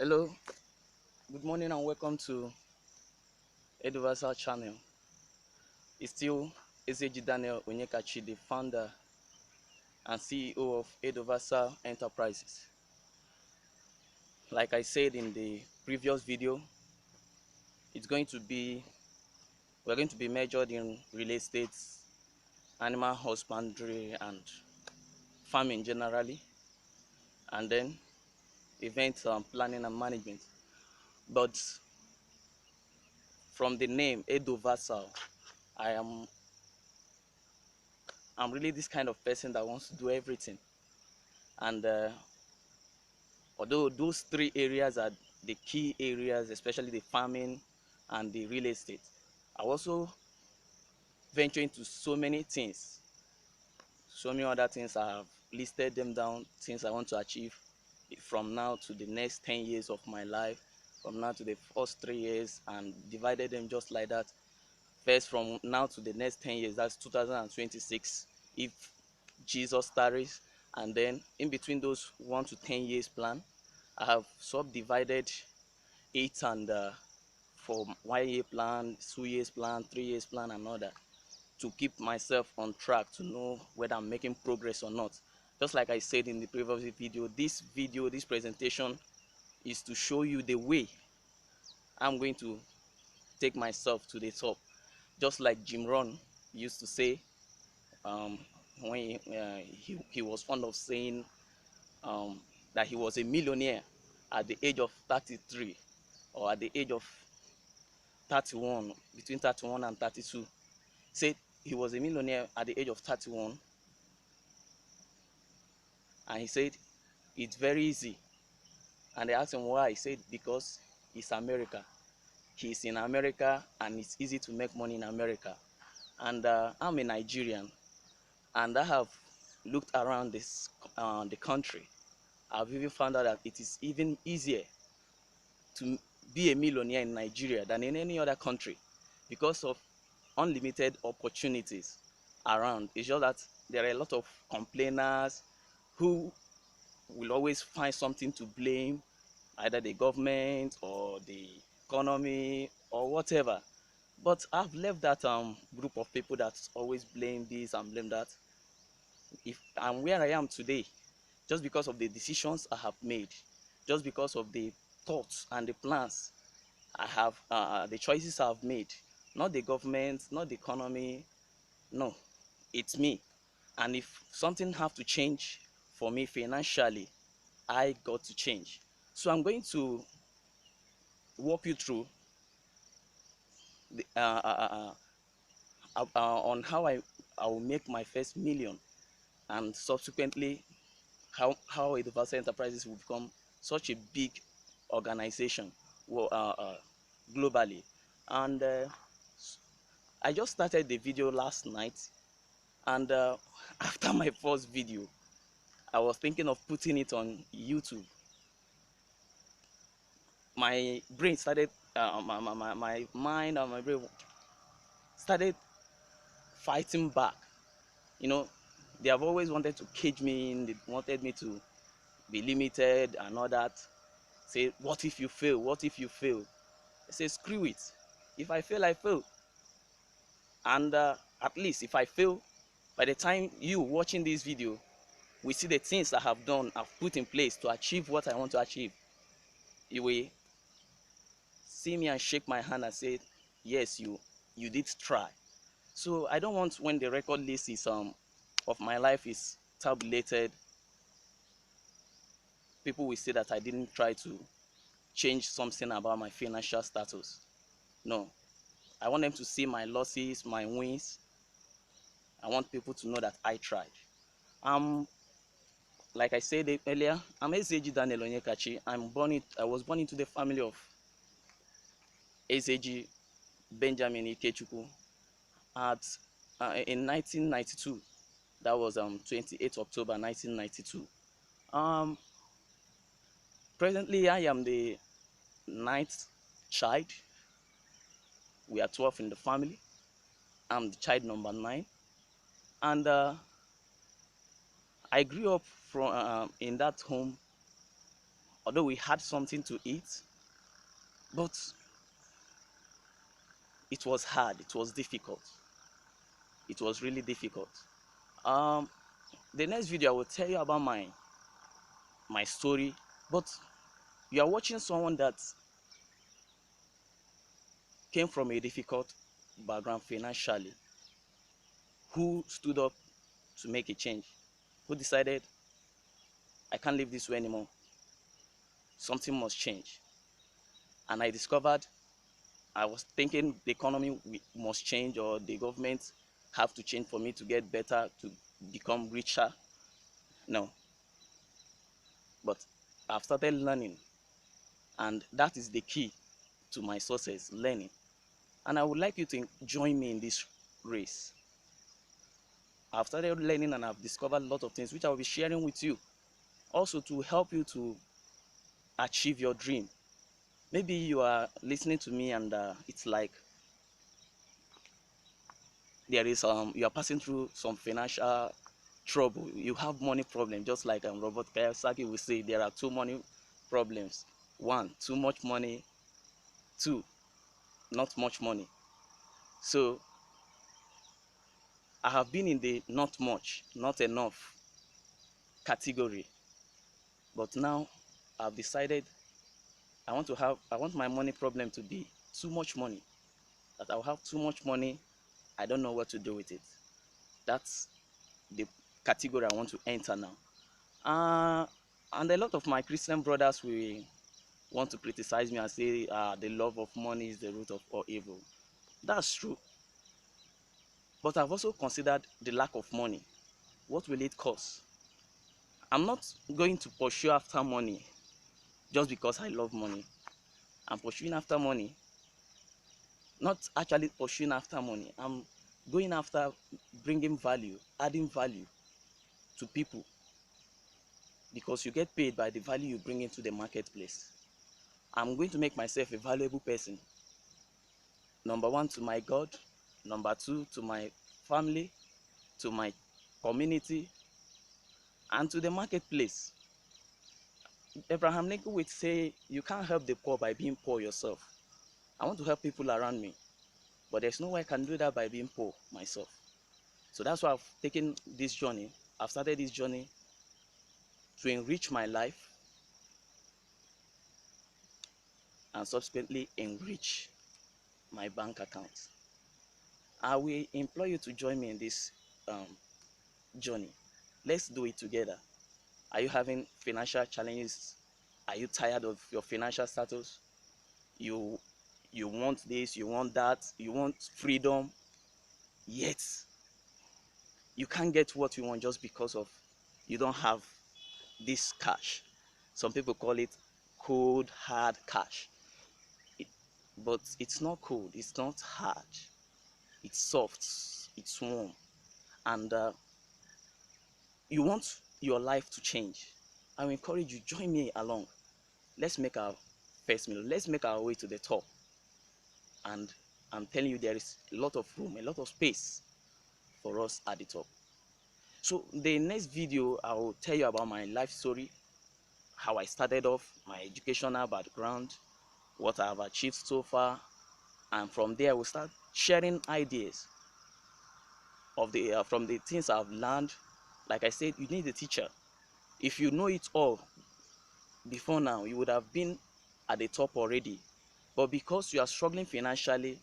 Hello, good morning and welcome to Edovasa channel. It's still Ezeji Daniel Onyekachi, the founder and CEO of Edovasa Enterprises. Like I said in the previous video, it's going to be we're going to be measured in real estate, animal husbandry, and farming generally, and then event planning and management. But from the name Edovasa, I am I'm really this kind of person that wants to do everything. And although those three areas are the key areas, especially the farming and the real estate, I also venture into so many things, so many other things. I have listed them down, things I want to achieve from now to the next 10 years of my life, from now to the first 3 years, and divided them just like that. First, from now to the next 10 years, that's 2026, if Jesus tarries. And then in between those 1 to 10 years plan, I have subdivided it and for 1 year plan, 2 years plan, 3 years plan, and all that, to keep myself on track to know whether I'm making progress or not. Just like I said in the previous video, this presentation is to show you the way I'm going to take myself to the top. Just like Jim Rohn used to say, um, when he was fond of saying um, that he was a millionaire at the age of 33, or at the age of 31, between 31 and 32. Said he was a millionaire at the age of 31, and he said it's very easy. And they asked him why. He said because it's America. He's in America and it's easy to make money in America. And I'm a Nigerian, and I have looked around the country. I've even found out that it is even easier to be a millionaire in Nigeria than in any other country, because of unlimited opportunities around. It's just that there are a lot of complainers who will always find something to blame, either the government or the economy or whatever. But I've left that group of people that always blame this and blame that. If I'm where I am today, just because of the decisions I have made, just because of the thoughts and the plans I have, the choices I've made, not the government, not the economy, no, it's me. And if something have to change for me financially, I got to change. So I'm going to walk you through the, on how I will make my first million, and subsequently how Edovasa Enterprises will become such a big organization globally. And I just started the video last night, and after my first video, I was thinking of putting it on YouTube. My brain started, my mind and my brain started fighting back. You know, they have always wanted to cage me in, they wanted me to be limited and all that. Say, what if you fail? What if you fail? I say, screw it. If I fail, I fail. And at least if I fail, by the time you watching this video, we see the things I have done, I've put in place to achieve what I want to achieve. You will see me and shake my hand and say, yes, you did try. So I don't want, when the record list is of my life is tabulated, people will say that I didn't try to change something about my financial status. No, I want them to see my losses, my wins. I want people to know that I tried. Um, like I said earlier, I'm Ezeji Daniel Onyekachi. I was born into the family of Ezeji Benjamin Ikechukwu at in 1992. That was 28 October 1992. Um, Presently, I am the ninth child. We are 12 in the family. I'm the child number 9, and I grew up from in that home although we had something to eat, but it was hard, it was difficult, it was really difficult. um the next video I will tell you about my story, but you are watching someone that came from a difficult background financially, who stood up to make a change, who decided, I can't live this way anymore, something must change. And I discovered, I was thinking the economy must change, or the government have to change for me to get better, to become richer. No, but I've started learning, and that is the key to my success, learning. And I would like you to join me in this race. I've started learning and I've discovered a lot of things which I will be sharing with you, also to help you to achieve your dream. Maybe you are listening to me and it's like there is you are passing through some financial trouble. You have money problem, just like Robert Kiyosaki will say, there are two money problems. One, too much money. Two, not much money. So I have been in the not much, not enough category, but now I've decided I want my money problem to be too much money. That I'll have too much money, I don't know what to do with it. That's the category I want to enter now. Uh, and a lot of my Christian brothers will want to criticize me and say the love of money is the root of all evil. That's true. But I've also considered the lack of money. What will it cost? I'm not going to pursue after money just because I love money. I'm pursuing after money, not actually pursuing after money. I'm going after bringing value, adding value to people, because you get paid by the value you bring into the marketplace. I'm going to make myself a valuable person. Number one, to my God. Number two, to my family, to my community, and to the marketplace. Abraham Lincoln would say, you can't help the poor by being poor yourself. I want to help people around me, but there's no way I can do that by being poor myself. So that's why I've taken this journey. I've started this journey to enrich my life and subsequently enrich my bank account. I will implore you to join me in this um, journey. Let's do it together. Are you having financial challenges? Are you tired of your financial status? You you want this, you want that, you want freedom, yet you can't get what you want just because of you don't have this cash. Some people call it cold hard cash. It, but it's not cold, it's not hard. It's soft, it's warm, and you want your life to change. I will encourage you, join me along. Let's make our first meal. Let's make our way to the top. And I'm telling you, there is a lot of room, a lot of space for us at the top. So the next video, I will tell you about my life story, how I started off, my educational background, what I have achieved so far, and from there we'll start sharing ideas of the from the things I've learned. Like I said, you need a teacher. If you know it all before now, you would have been at the top already. But because you are struggling financially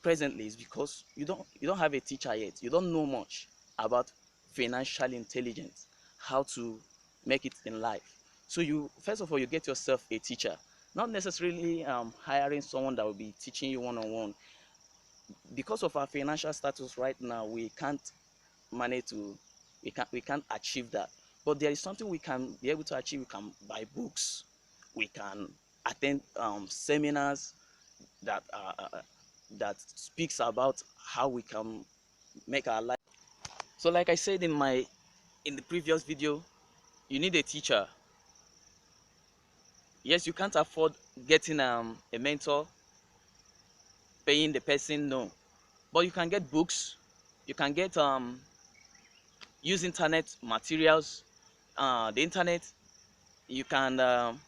presently, it's because you don't have a teacher yet. You don't know much about financial intelligence, how to make it in life. So you first of all, you get yourself a teacher, not necessarily hiring someone that will be teaching you one-on-one. Because of our financial status right now, we can't manage to we can't achieve that. But there is something we can be able to achieve. We can buy books, we can attend seminars that that speaks about how we can make our life. So like I said in the previous video, you need a teacher. Yes, you can't afford getting a mentor, paying the person, no, but you can get books, you can get use internet materials, the internet. You can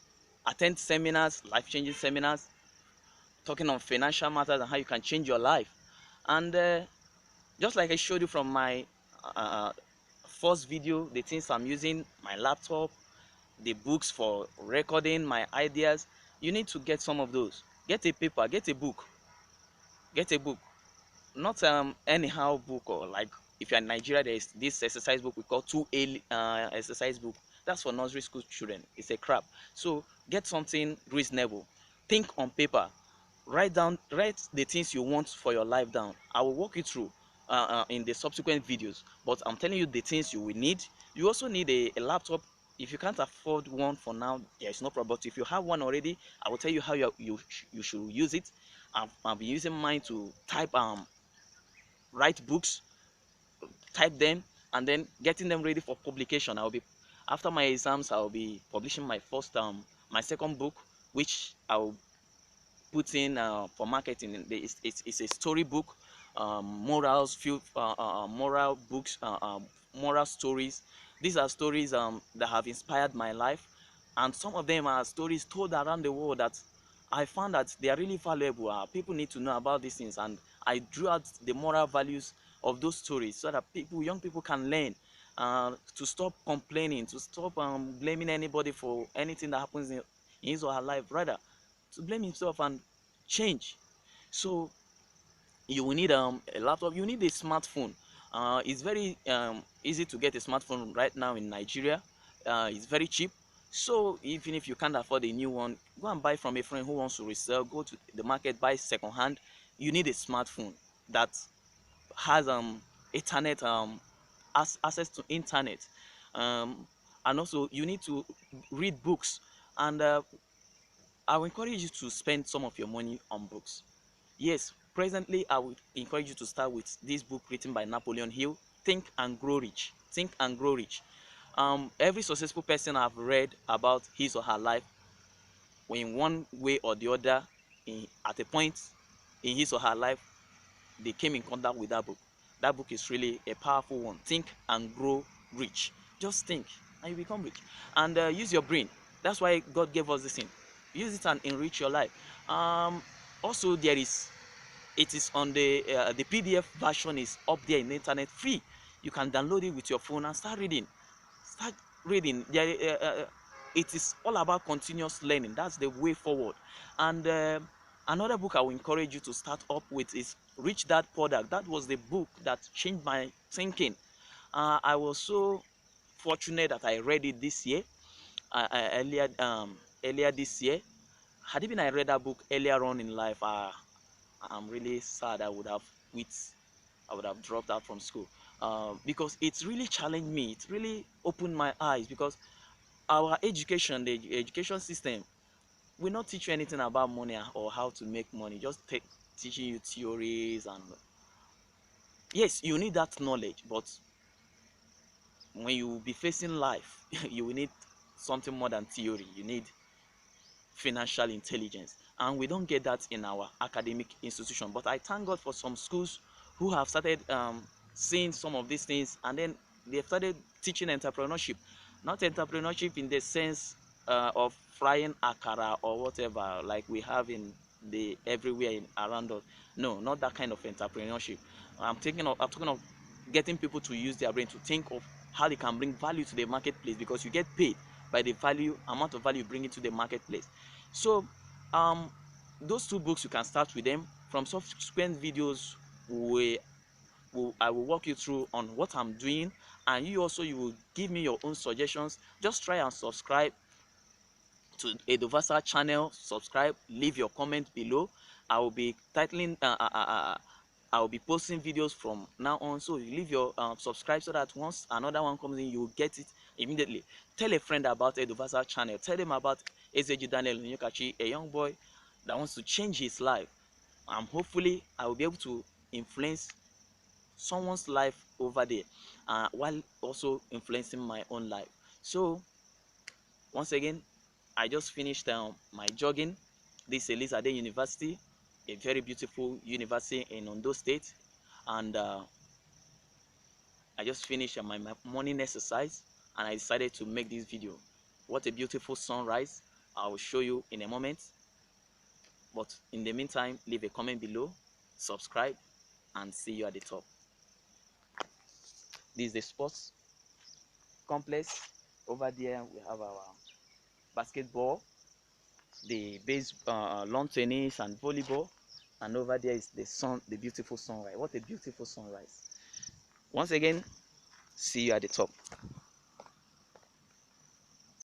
attend seminars, life-changing seminars, talking on financial matters and how you can change your life. And just like I showed you from my uh, first video, the things I'm using, my laptop, the books for recording my ideas, you need to get some of those. Get a paper, get a book, get a book. Not anyhow book, or like if you're in Nigeria, there is this exercise book we call 2A exercise book. That's for nursery school children. It's a crap. So get something reasonable. Think on paper. Write the things you want for your life down. I will walk you through in the subsequent videos, but I'm telling you the things you will need. You also need a laptop. If you can't afford one for now, there's no problem. But if you have one already, I will tell you how you should use it. I've been using mine to type write books, type them, and then getting them ready for publication. I'll be After my exams, I'll be publishing my second book, which I'll put in for marketing. It's a story book, moral books, moral stories. These are stories that have inspired my life, and some of them are stories told around the world that I found that they are really valuable. People need to know about these things, and I drew out the moral values of those stories so that young people can learn to stop complaining, to stop blaming anybody for anything that happens in his or her life, rather to blame himself and change. So you will need a laptop, you need a smartphone. It's very easy to get a smartphone right now in Nigeria. It's very cheap. So even if you can't afford a new one, go and buy from a friend who wants to resell. Go to the market, buy second hand. You need a smartphone that has internet, access to internet, um, and also you need to read books. And I will encourage you to spend some of your money on books. Yes, presently I would encourage you to start with this book written by Napoleon Hill, Think and Grow Rich. Think and Grow Rich. Every successful person I've read about his or her life, in one way or the other, at a point in his or her life, they came in contact with that book. That book is really a powerful one. Think and Grow Rich. Just think and you become rich. And use your brain. That's why God gave us this thing. Use it and enrich your life. Also, it is on the PDF version is up there in the internet free. You can download it with your phone and start reading. Start reading. It is all about continuous learning. That's the way forward. And another book I will encourage you to start up with is Rich Dad Poor Dad. That was the book that changed my thinking. I was so fortunate that I read it this year, earlier this year. Had even I read that book earlier on in life, I'm really sad. I would have dropped out from school because it's really challenged me. It really opened my eyes because our education, the education system, will not teach you anything about money or how to make money. Just teaching you theories, and yes, you need that knowledge, but when you be facing life, you will need something more than theory. You need financial intelligence, and we don't get that in our academic institution. But I thank God for some schools who have started seeing some of these things, and then they've started teaching entrepreneurship. Not entrepreneurship in the sense of frying akara or whatever like we have in the everywhere around us. No, not that kind of entrepreneurship. I'm talking of getting people to use their brain to think of how they can bring value to the marketplace, because you get paid by the amount of value you bring into the marketplace. So um those two books, you can start with them. From subsequent videos, I will walk you through on what I'm doing, and you will give me your own suggestions. Just try and subscribe to Edovasa channel. Subscribe, leave your comment below. I will be titling I will be posting videos from now on, so you leave your subscribe so that once another one comes in, you will get it immediately. Tell a friend about Edovasa channel. Tell them about Ezeji Daniel Onyekachi, a young boy that wants to change his life. Hopefully I will be able to influence someone's life over there, while also influencing my own life. So once again, I just finished my jogging. This is Elizade University, a very beautiful university in Ondo State, and I just finished my morning exercise, and I decided to make this video. What a beautiful sunrise! I will show you in a moment. But in the meantime, leave a comment below, subscribe, and see you at the top. This is the sports complex. Over there we have our basketball, the lawn tennis and volleyball, and over there is the beautiful sunrise. What a beautiful sunrise. Once again, see you at the top.